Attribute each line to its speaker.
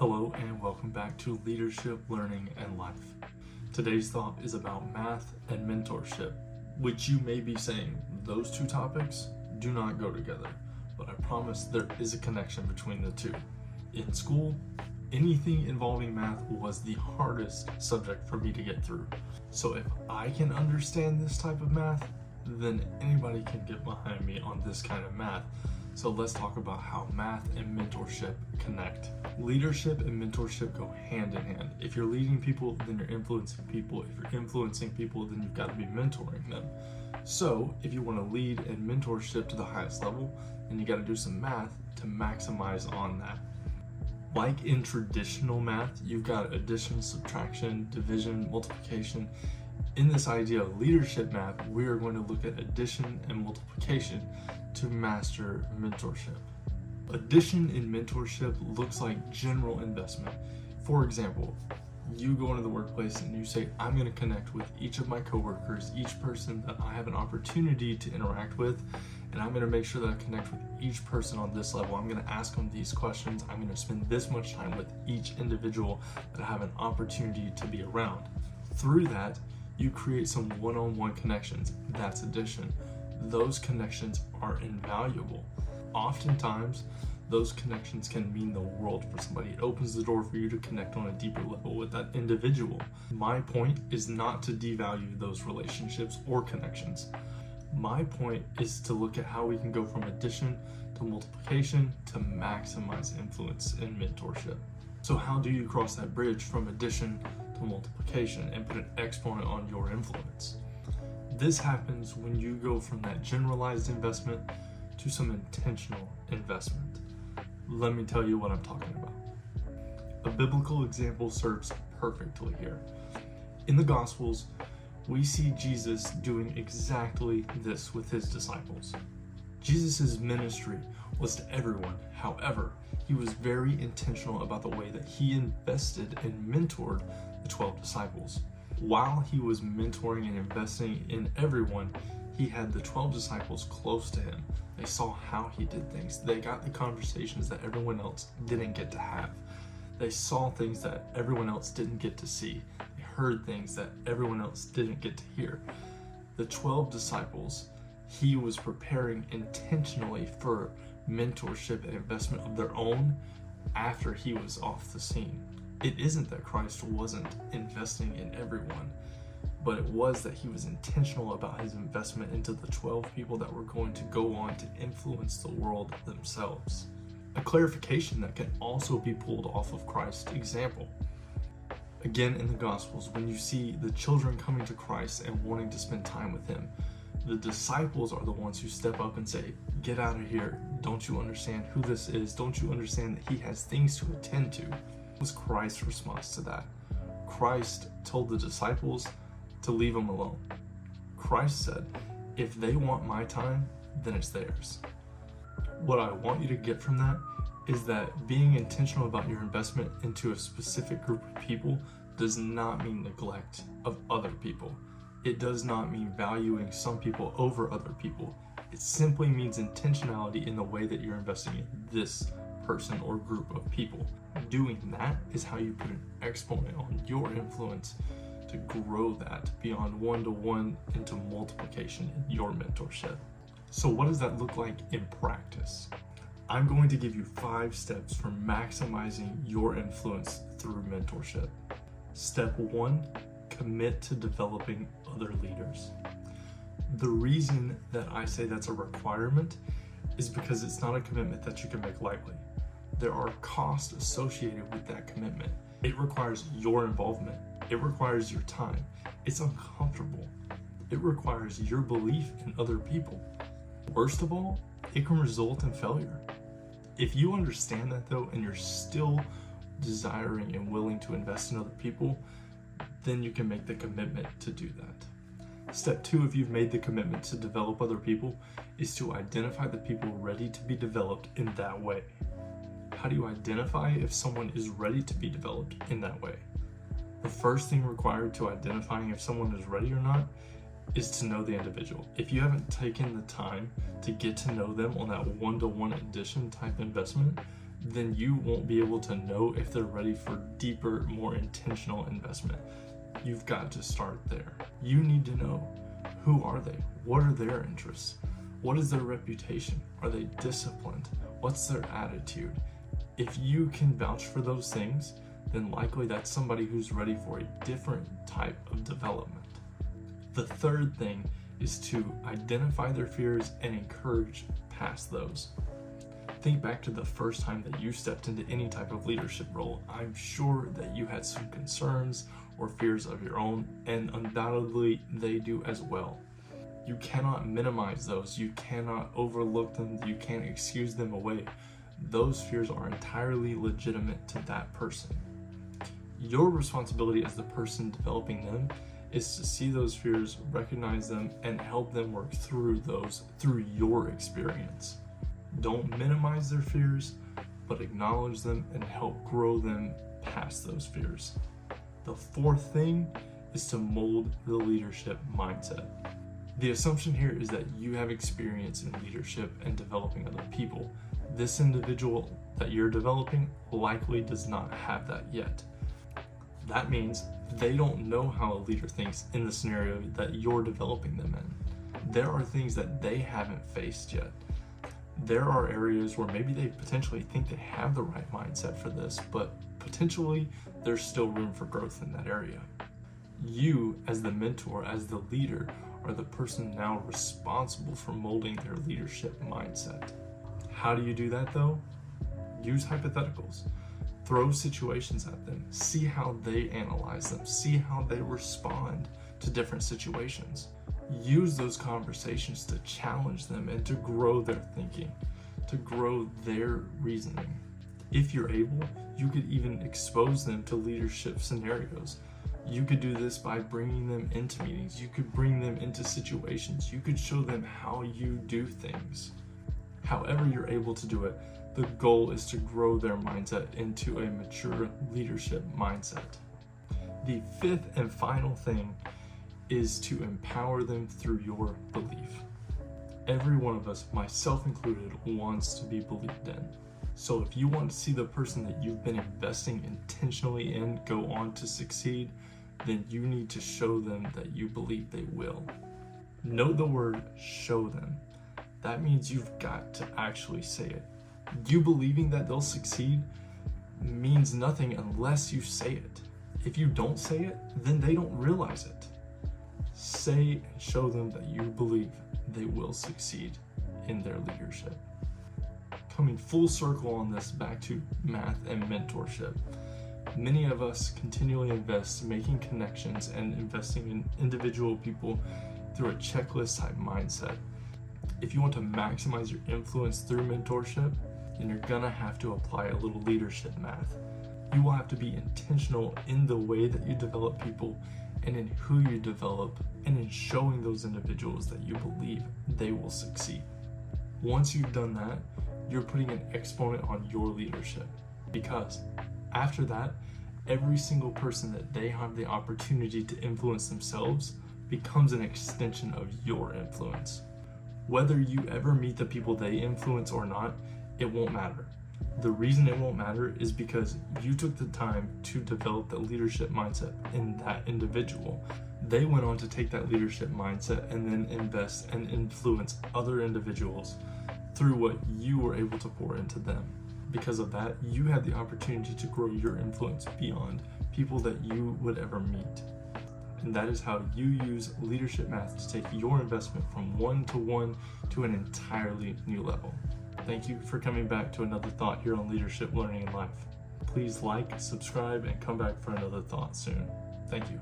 Speaker 1: Hello and welcome back to Leadership, Learning, and Life. Today's thought is about math and mentorship, which you may be saying, those two topics do not go together, but I promise there is a connection between the two. In school, anything involving math was the hardest subject for me to get through. So if I can understand this type of math, then anybody can get behind me on this kind of math. So let's talk about how math and mentorship connect. Leadership and mentorship go hand in hand. If you're leading people, then you're influencing people. If you're influencing people, then you've got to be mentoring them. So if you want to lead and mentorship to the highest level, then you got to do some math to maximize on that. Like in traditional math, you've got addition, subtraction, division, multiplication. In this idea of leadership math, we are going to look at addition and multiplication to master mentorship. Addition in mentorship looks like general investment. For example, you go into the workplace and you say, I'm going to connect with each of my coworkers, each person that I have an opportunity to interact with, and I'm going to make sure that I connect with each person on this level. I'm going to ask them these questions. I'm going to spend this much time with each individual that I have an opportunity to be around. Through that, you create some one-on-one connections. That's addition. Those connections are invaluable. Oftentimes, those connections can mean the world for somebody. It opens the door for you to connect on a deeper level with that individual. My point is not to devalue those relationships or connections. My point is to look at how we can go from addition to multiplication to maximize influence and mentorship. So how do you cross that bridge from addition to multiplication and put an exponent on your influence? This happens when you go from that generalized investment to some intentional investment. Let me tell you what I'm talking about. A biblical example serves perfectly here. In the Gospels, we see Jesus doing exactly this with his disciples. Jesus' ministry was to everyone. However, he was very intentional about the way that he invested and mentored the 12 disciples. While he was mentoring and investing in everyone, he had the 12 disciples close to him. They saw how he did things. They got the conversations that everyone else didn't get to have. They saw things that everyone else didn't get to see. They heard things that everyone else didn't get to hear. The 12 disciples, he was preparing intentionally for mentorship and investment of their own after he was off the scene. It isn't that Christ wasn't investing in everyone, but it was that he was intentional about his investment into the 12 people that were going to go on to influence the world themselves. A clarification that can also be pulled off of Christ's example. Again, in the Gospels, when you see the children coming to Christ and wanting to spend time with him, the disciples are the ones who step up and say, get out of here. Don't you understand who this is? Don't you understand that he has things to attend to? What was Christ's response to that? Christ told the disciples to leave him alone. Christ said, if they want my time, then it's theirs. What I want you to get from that is that being intentional about your investment into a specific group of people does not mean neglect of other people. It does not mean valuing some people over other people. It simply means intentionality in the way that you're investing in this person or group of people. Doing that is how you put an exponent on your influence to grow that beyond one-to-one into multiplication in your mentorship. So what does that look like in practice? I'm going to give you 5 steps for maximizing your influence through mentorship. Step 1, commit to developing other leaders. The reason that I say that's a requirement is because it's not a commitment that you can make lightly. There are costs associated with that commitment. It requires your involvement. It requires your time. It's uncomfortable. It requires your belief in other people. Worst of all, it can result in failure. If you understand that though, and you're still desiring and willing to invest in other people, then you can make the commitment to do that. Step 2, if you've made the commitment to develop other people, is to identify the people ready to be developed in that way. How do you identify if someone is ready to be developed in that way? The first thing required to identifying if someone is ready or not is to know the individual. If you haven't taken the time to get to know them on that one-to-one addition type investment, then you won't be able to know if they're ready for deeper, more intentional investment. You've got to start there. You need to know, who are they? What are their interests? What is their reputation? Are they disciplined? What's their attitude? If you can vouch for those things, then likely that's somebody who's ready for a different type of development. The third thing is to identify their fears and encourage past those. Think back to the first time that you stepped into any type of leadership role. I'm sure that you had some concerns or fears of your own, and undoubtedly they do as well. You cannot minimize those. You cannot overlook them. You can't excuse them away. Those fears are entirely legitimate to that person. Your responsibility as the person developing them is to see those fears, recognize them, and help them work through those through your experience. Don't minimize their fears, but acknowledge them and help grow them past those fears. The fourth thing is to mold the leadership mindset. The assumption here is that you have experience in leadership and developing other people. This individual that you're developing likely does not have that yet. That means they don't know how a leader thinks in the scenario that you're developing them in. There are things that they haven't faced yet. There are areas where maybe they potentially think they have the right mindset for this, but potentially there's still room for growth in that area. You, as the mentor, as the leader, are the person now responsible for molding their leadership mindset. How do you do that though? Use hypotheticals. Throw situations at them. See how they analyze them. See how they respond to different situations. Use those conversations to challenge them and to grow their thinking, to grow their reasoning. If you're able, you could even expose them to leadership scenarios. You could do this by bringing them into meetings. You could bring them into situations. You could show them how you do things. However you're able to do it, the goal is to grow their mindset into a mature leadership mindset. The fifth and final thing is to empower them through your belief. Every one of us, myself included, wants to be believed in. So if you want to see the person that you've been investing intentionally in go on to succeed, then you need to show them that you believe they will. Note the word show them. That means you've got to actually say it. You believing that they'll succeed means nothing unless you say it. If you don't say it, then they don't realize it. Say and show them that you believe they will succeed in their leadership. Coming full circle on this back to math and mentorship. Many of us continually invest making connections and investing in individual people through a checklist type mindset. If you want to maximize your influence through mentorship, then you're gonna have to apply a little leadership math. You will have to be intentional in the way that you develop people and in who you develop and in showing those individuals that you believe they will succeed. Once you've done that, you're putting an exponent on your leadership, because after that, every single person that they have the opportunity to influence themselves becomes an extension of your influence. Whether you ever meet the people they influence or not, it won't matter. The reason it won't matter is because you took the time to develop the leadership mindset in that individual. They went on to take that leadership mindset and then invest and influence other individuals through what you were able to pour into them. Because of that, you had the opportunity to grow your influence beyond people that you would ever meet. And that is how you use leadership math to take your investment from one-to-one to an entirely new level. Thank you for coming back to another thought here on Leadership Learning in Life. Please like, subscribe, and come back for another thought soon. Thank you.